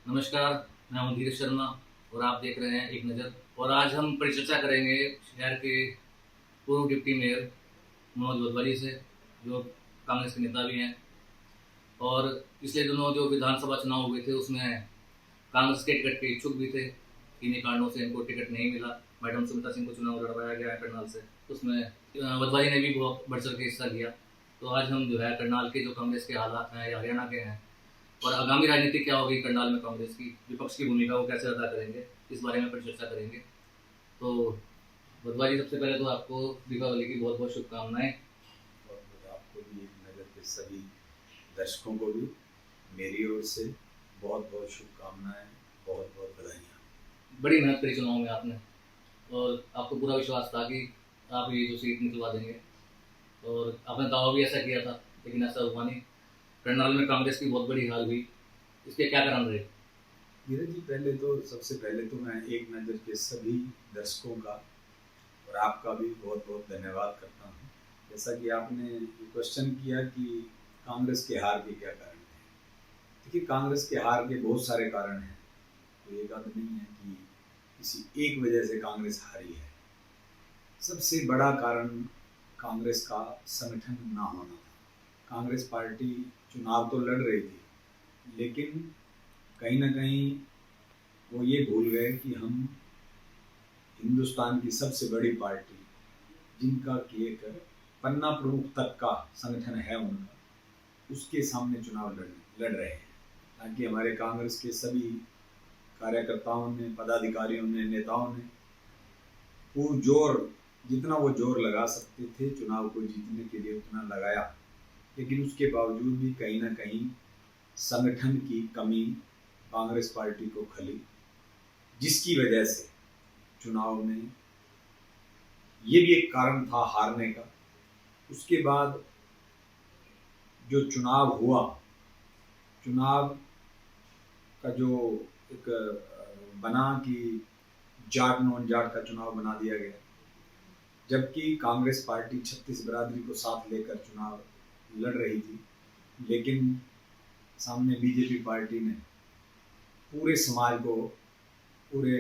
नमस्कार, मैं हूँ धीरज शर्मा और आप देख रहे हैं एक नज़र। और आज हम परिचर्चा करेंगे शहर के पूर्व डिप्टी मेयर मनोज वधवारी से, जो कांग्रेस के नेता भी हैं। और पिछले दिनों जो विधानसभा चुनाव हुए थे उसमें कांग्रेस के टिकट के इच्छुक भी थे। किन्हीं कारणों से इनको टिकट नहीं मिला। मैडम सुमित्रा सिंह को चुनाव लड़वाया गया है करनाल से, उसमें वधवारी ने भी बहुत बढ़ चढ़ के हिस्सा लिया। तो आज हम जो है करनाल के जो कांग्रेस के हालात हैं या हरियाणा के हैं और आगामी राजनीति क्या होगी करनाल में कांग्रेस की, विपक्ष की भूमिका को कैसे अदा करेंगे, इस बारे में परिचर्चा करेंगे। तो वधवारी, सबसे पहले तो आपको दीपावली की बहुत बहुत शुभकामनाएं। और आपको भी, नगर के सभी दर्शकों को भी मेरी ओर से बहुत बहुत शुभकामनाएं, बहुत बहुत बधाइयाँ। बड़ी मेहनत करी चुनाव में आपने और आपको पूरा विश्वास था कि आप ये जो सीट निकलवा देंगे, और आपने दावा भी ऐसा किया था, लेकिन ऐसा हुआ नहीं। करनाल में कांग्रेस की बहुत बड़ी हार हुई, इसके क्या कारण रहे? धीरज जी, सबसे पहले तो मैं एक नज़र के सभी दर्शकों का और आपका भी बहुत बहुत धन्यवाद करता हूँ। जैसा कि आपने क्वेश्चन किया कि कांग्रेस के हार के क्या कारण हैं। देखिए, कांग्रेस के हार के बहुत सारे कारण हैं। तो एक आध नहीं है कि किसी एक वजह से कांग्रेस हारी है। सबसे बड़ा कारण कांग्रेस का संगठन ना होना था। कांग्रेस पार्टी चुनाव तो लड़ रही थी, लेकिन कहीं ना कहीं वो ये भूल गए कि हम हिंदुस्तान की सबसे बड़ी पार्टी, जिनका लेकर पन्ना प्रमुख तक का संगठन है उनका, उसके सामने चुनाव लड़ रहे हैं। ताकि हमारे कांग्रेस के सभी कार्यकर्ताओं ने, पदाधिकारियों ने, नेताओं ने पूरा जोर, जितना वो जोर लगा सकते थे चुनाव को जीतने के लिए, उतना लगाया। लेकिन उसके बावजूद भी कहीं ना कहीं संगठन की कमी कांग्रेस पार्टी को खली, जिसकी वजह से चुनाव में ये भी एक कारण था हारने का। उसके बाद जो चुनाव हुआ, चुनाव का जो एक बना कि जाट नॉन जाट का चुनाव बना दिया गया, जबकि कांग्रेस पार्टी 36 बिरादरी को साथ लेकर चुनाव लड़ रही थी। लेकिन सामने बीजेपी पार्टी ने पूरे समाज को, पूरे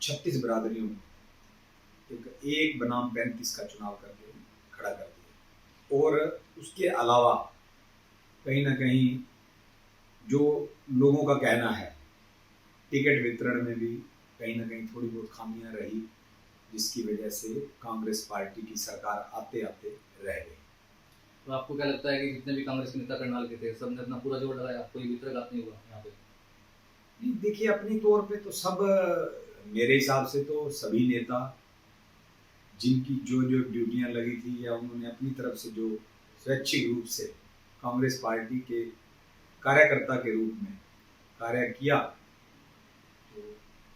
36 बिरादरियों को एक बनाम 35 का चुनाव करके खड़ा कर दिया। और उसके अलावा कहीं ना कहीं जो लोगों का कहना है, टिकट वितरण में भी कहीं ना कहीं थोड़ी बहुत खामियां रही, जिसकी वजह से कांग्रेस पार्टी की सरकार आते आते रह गई। तो आपको क्या लगता है कि जितने भी कांग्रेस के नेता करनाल के थे, सबने अपना पूरा जोर लगाया, कोई वितरघात नहीं हुआ यहाँ पे? नहीं, देखिए, अपनी तौर पे तो सब, मेरे हिसाब से तो सभी नेता जिनकी जो जो ड्यूटियां लगी थी, या उन्होंने अपनी तरफ से जो स्वैच्छिक रूप से कांग्रेस पार्टी के कार्यकर्ता के रूप में कार्य किया, तो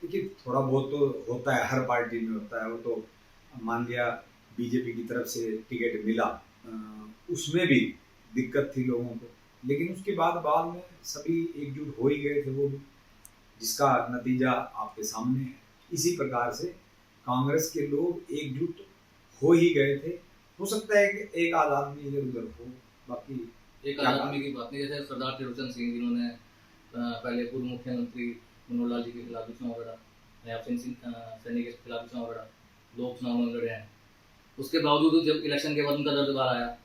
देखिए थोड़ा बहुत तो होता है, हर पार्टी में होता है। वो तो मान लिया बीजेपी की तरफ से टिकट मिला, उसमें भी दिक्कत थी लोगों को, लेकिन उसके बाद में सभी एकजुट हो ही गए थे वो भी, जिसका नतीजा आपके सामने है। इसी प्रकार से कांग्रेस के लोग एकजुट हो ही गए थे। हो सकता है कि एक आध आदमी इधर उधर हो, बाकी एक आदमी की बात नहीं। जैसे सरदार त्रिलोचन सिंह, जिन्होंने पहले पूर्व मुख्यमंत्री मनोहर लाल जी के खिलाफ भी चुनाव लड़ा, नयाब सिंह सैनी के खिलाफ भी चुनाव लड़ा, लोग चुनाव में लड़े हैं। उसके बावजूद जब इलेक्शन के बाद उनका दर्द बाहर आया,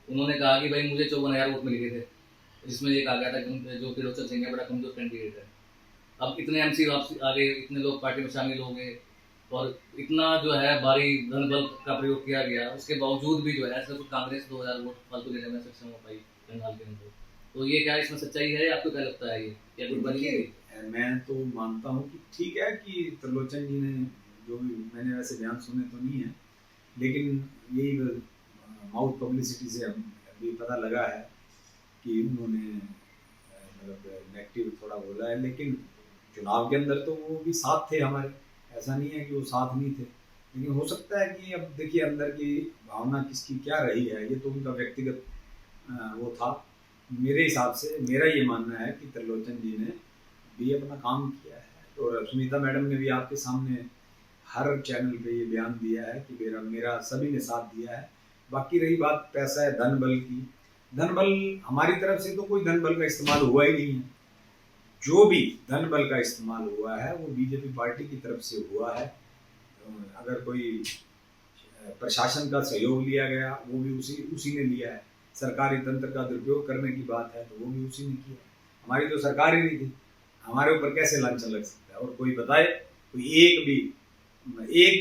उन्होंने कहा कि भाई मुझे 54,000 वोट मिल गए थे, जिसमें ये कहा गया था कि जो त्रिलोचन सिंह है बड़ा कमजोर कैंडिडेट है। अब इतने एमसी वापसी आ गए, इतने लोग पार्टी में शामिल हो गए और इतना जो है भारी धन बल का प्रयोग किया गया, उसके बावजूद भी जो है सिर्फ कांग्रेस 2,000 वोट फालतू लेने में सक्षम हो पाई बंगाल के अंदर। तो ये क्या इसमें सच्चाई है? आपको क्या लगता है, ये क्या गुटबाजी है? मैं तो मानता हूँ कि ठीक है कि त्रिलोचन जी ने, जो भी, मैंने वैसे बयान सुने तो नहीं है, लेकिन यही माउथ पब्लिसिटी से हम अभी पता लगा है कि उन्होंने मतलब नेगेटिव थोड़ा बोला है। लेकिन चुनाव के अंदर तो वो भी साथ थे हमारे, ऐसा नहीं है कि वो साथ नहीं थे। लेकिन हो सकता है कि अब देखिए अंदर की भावना किसकी क्या रही है, ये तो उनका व्यक्तिगत वो था। मेरे हिसाब से मेरा ये मानना है कि त्रिलोचन जी ने भी अपना काम किया है, और सुनीता मैडम ने भी आपके सामने हर चैनल पे ये बयान दिया है कि मेरा मेरा सभी ने साथ दिया है। बाकी रही बात पैसा है, धन बल की, धन बल हमारी तरफ से तो कोई धन बल का इस्तेमाल हुआ ही नहीं है। जो भी धन बल का इस्तेमाल हुआ है वो बीजेपी पार्टी की तरफ से हुआ है। अगर कोई प्रशासन का सहयोग लिया गया वो भी उसी ने लिया है। सरकारी तंत्र का दुरुपयोग करने की बात है तो वो भी उसी ने किया। हमारी तो सरकार ही नहीं थी, हमारे ऊपर कैसे लांछन लग सकता है? और कोई बताए कोई एक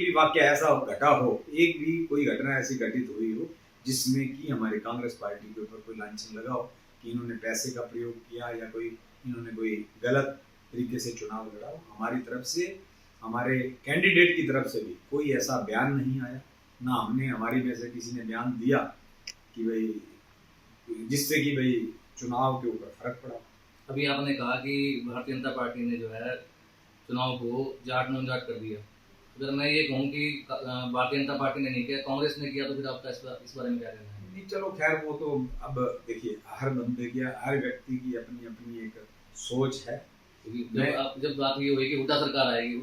भी वाक्य ऐसा घटा हो, एक भी कोई घटना ऐसी घटित हुई हो जिसमें कि हमारी कांग्रेस पार्टी के ऊपर कोई लांछन लगा हो कि इन्होंने पैसे का प्रयोग किया या इन्होंने कोई गलत तरीके से चुनाव लड़ा हो। हमारी तरफ से, हमारे कैंडिडेट की तरफ से भी कोई ऐसा बयान नहीं आया, ना हमने, हमारी में से किसी ने बयान दिया कि भाई जिससे कि भाई चुनाव के ऊपर फर्क पड़ा। अभी आपने कहा कि भारतीय जनता पार्टी ने जो है चुनाव को जाट नौजाट कर दिया। अगर मैं ये कहूँ कि भारतीय जनता पार्टी ने नहीं किया, कांग्रेस ने किया, तो फिर आपका इस बारे में क्या कहना है? नहीं चलो खैर, वो तो अब देखिए हर बंदे की, हर व्यक्ति की अपनी अपनी एक सोच है। जब बात ये हुई कि हुड्डा सरकार आएगी,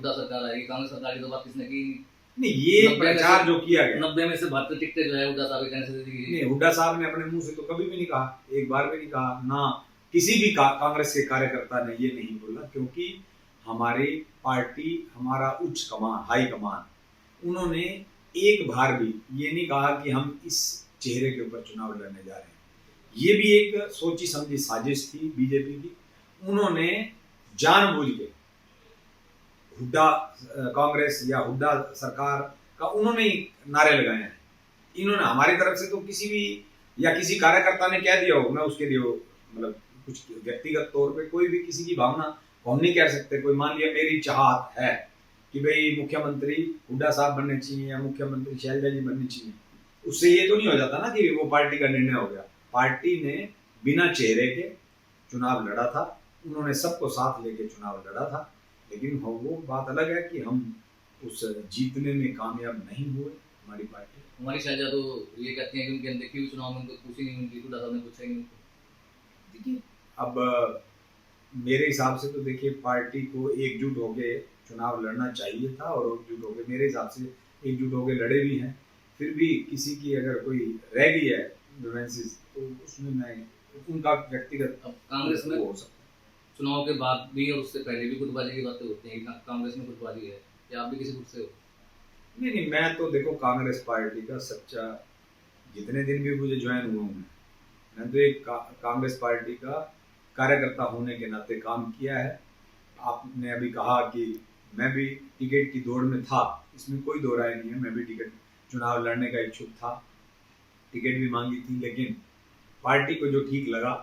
कांग्रेस सरकार की तो बात किसने की? नहीं, ये प्रचार जो किया गया 90 में से 72 टिकटें जो है हुड्डा साहब के कहने से दी गई। नहीं, हुड्डा साहब ने अपने मुंह से तो कभी भी नहीं कहा, एक बार भी नहीं कहा, ना किसी भी कांग्रेस के कार्यकर्ता ने ये नहीं बोला, क्योंकि हमारी पार्टी, हमारा उच्च कमान, हाई कमान, उन्होंने एक बार भी ये नहीं कहा कि हम इस चेहरे के ऊपर चुनाव लड़ने जा रहे हैं। ये भी एक सोची समझी साजिश थी बीजेपी की। उन्होंने जानबूझ के हुड्डा कांग्रेस या हुड्डा सरकार का उन्होंने नारे लगाए हैं। इन्होंने हमारी तरफ से तो किसी भी या किसी कार्यकर्ता ने कह दिया हो, मैं उसके लिए मतलब कुछ व्यक्तिगत तौर पे कोई भी किसी की भावना को हम नहीं कह सकते। कोई मान लिया मेरी चाहत है कि भाई मुख्यमंत्री हुड्डा साहब बनने चाहिए या मुख्यमंत्री शैलजा जी बनने चाहिए, उससे ये तो नहीं हो जाता ना कि वो पार्टी का निर्णय हो गया। पार्टी ने बिना चेहरे के चुनाव लड़ा था, उन्होंने सबको साथ लेके चुनाव लड़ा था, लेकिन वो बात अलग है कि हम उस जीतने में कामयाब नहीं हुए। हमारी पार्टी, हमारी शैलजा तो ये कहती है कि उनके देखी हुई चुनाव में उनको पूछी नहीं, उनकी हुड्डा साहब ने पूछा ही नहीं। देखिए अब मेरे हिसाब से तो देखिए पार्टी को एकजुट होके चुनाव लड़ना चाहिए था, और एकजुट होके, मेरे हिसाब से एकजुट होके लड़े भी हैं। फिर भी किसी की अगर कोई रह गई है डिफरेंसेस तो उसमें मैं उनका व्यक्तिगत कांग्रेस में हो सकता है। चुनाव के बाद भी और उससे पहले भी गुटबाजी की बातें होती हैं, कांग्रेस में गुटबाजी है, या आप भी किसी गुट से हो? नहीं, मैं तो देखो कांग्रेस पार्टी का सच्चा, जितने दिन भी मुझे ज्वाइन हुआ हूँ मैं तो एक कांग्रेस पार्टी का कार्यकर्ता होने के नाते काम किया है। आपने अभी कहा कि मैं भी टिकट की दौड़ में था, इसमें कोई दो राय नहीं है। मैं भी टिकट चुनाव लड़ने का इच्छुक था, टिकट भी मांगी थी, लेकिन पार्टी को जो ठीक लगा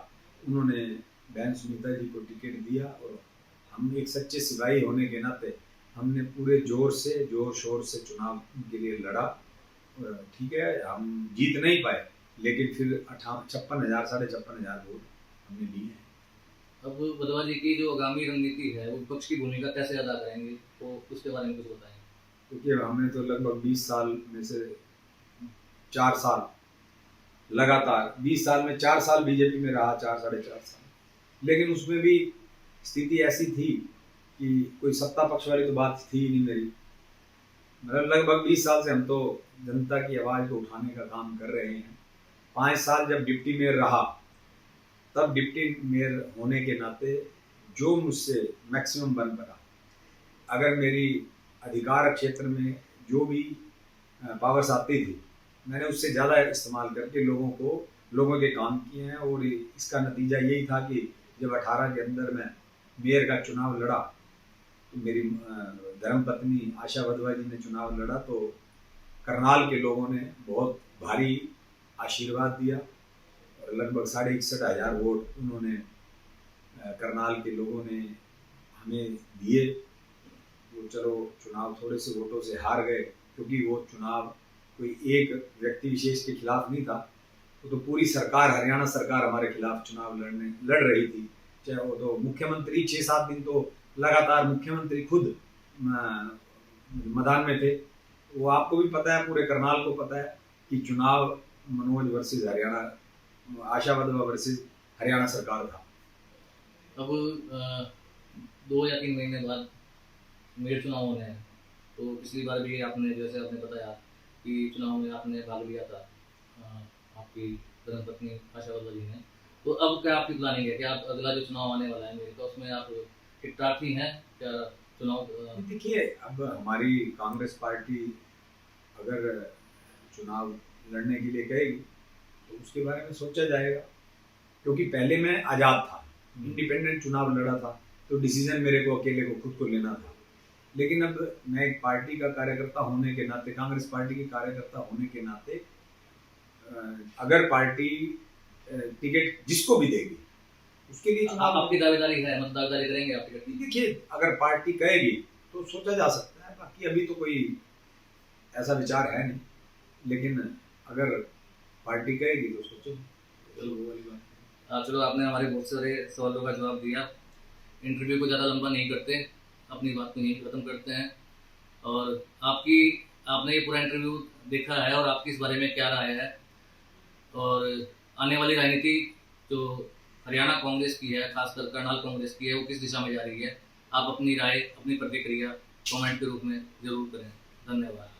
उन्होंने बहन सुनीता जी को टिकट दिया, और हम एक सच्चे सिपाही होने के नाते हमने पूरे जोर शोर से चुनाव के लिए लड़ा। ठीक है, हम जीत नहीं पाए, लेकिन फिर 56,000 56,500 वोट हमने लिए हैं। अब बदवा जी की जो आगामी रणनीति है वो विपक्ष की भूमिका कैसे अदा करेंगे, तो उसके बारे में कुछ बताएं। क्योंकि हमने तो लगभग 20 साल में से 4 साल लगातार, 20 साल में 4 साल बीजेपी में रहा, 4 साढ़े 4 साल, लेकिन उसमें भी स्थिति ऐसी थी कि कोई सत्ता पक्ष वाली तो बात थी ही नहीं मेरी। मतलब लगभग 20 साल से हम तो जनता की आवाज़ को उठाने का काम कर रहे हैं। 5 साल जब डिप्टी मेयर रहा, तब डिप्टी मेयर होने के नाते जो मुझसे मैक्सिमम बन पड़ा, अगर मेरी अधिकार क्षेत्र में जो भी पावर्स आती थी, मैंने उससे ज़्यादा इस्तेमाल करके लोगों के काम किए हैं। और इसका नतीजा यही था कि जब 18 के अंदर मैं मेयर का चुनाव लड़ा, तो मेरी धर्मपत्नी आशा वधवा जी ने चुनाव लड़ा, तो करनाल के लोगों ने बहुत भारी आशीर्वाद दिया, और लगभग 61,500 वोट उन्होंने, करनाल के लोगों ने हमें दिए। वो चलो चुनाव थोड़े से वोटों से हार गए, क्योंकि वो चुनाव कोई एक व्यक्ति विशेष के खिलाफ नहीं था, वो तो पूरी सरकार, हरियाणा सरकार हमारे खिलाफ चुनाव लड़ रही थी। चाहे वो तो मुख्यमंत्री 6-7 दिन तो लगातार मुख्यमंत्री खुद मैदान में थे। वो आपको भी पता है, पूरे करनाल को पता है कि चुनाव मनोज वर्सेस हरियाणा, आशा वधवा वर्सेस हरियाणा सरकार था। अब 2 या 3 महीने बाद मेयर चुनाव होने हैं, तो पिछली बार भी आपने, जैसे आपने बताया कि चुनाव में आपने भाग लिया था, आपकी धर्मपत्नी आशा वधवा जी ने, तो अब क्या आपकी प्लानिंग है कि आप अगला जो चुनाव आने वाला है मेरे तो उसमें आप एक प्रार्थी हैं क्या चुनाव देखिए, अब हमारी कांग्रेस पार्टी अगर चुनाव लड़ने के लिए कहेगी तो उसके बारे में सोचा जाएगा, क्योंकि पहले मैं आज़ाद था, इंडिपेंडेंट चुनाव लड़ा था, तो डिसीजन मेरे को अकेले को खुद को लेना था। लेकिन अब मैं एक पार्टी का कार्यकर्ता होने के नाते, कांग्रेस पार्टी के कार्यकर्ता होने के नाते, अगर पार्टी टिकट जिसको भी देगी उसके लिए चुनाव आपकी दावेदारी है, मतलब दावेदारी करेंगे आप टिकट की? देखिए, अगर पार्टी कहेगी तो सोचा जा सकता है, बाकी अभी तो कोई ऐसा विचार है नहीं, लेकिन अगर पार्टी कहेगी तो सोचो। चलो वो वाली बात। चलो आपने हमारे बहुत सारे सवालों का जवाब दिया। इंटरव्यू को ज़्यादा लंबा नहीं करते, अपनी बात को यहीं खत्म करते हैं। और आपने ये पूरा इंटरव्यू देखा है और आपकी इस बारे में क्या राय है, और आने वाली राजनीति जो हरियाणा कांग्रेस की है, खासकर करनाल कांग्रेस की है, वो किस दिशा में जा रही है, आप अपनी राय, अपनी प्रतिक्रिया कमेंट के रूप में जरूर करें। धन्यवाद।